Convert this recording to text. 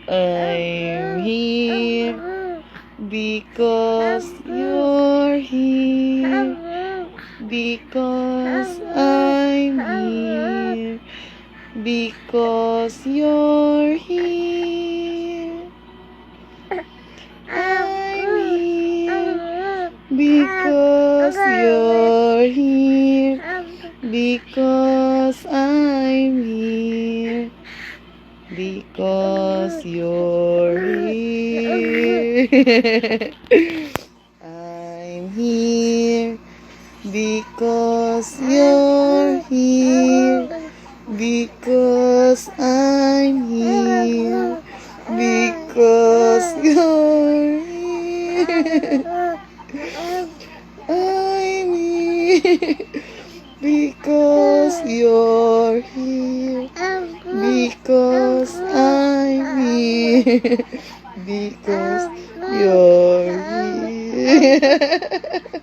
I'm here because you're here. Because I'm here. Because you're here. I'm here because you're here. Because I'm here. Because you're here. I'm here because you're here. Because I'm here. Because you're here. I'm here because you're here. Because I'm here. Because you're here.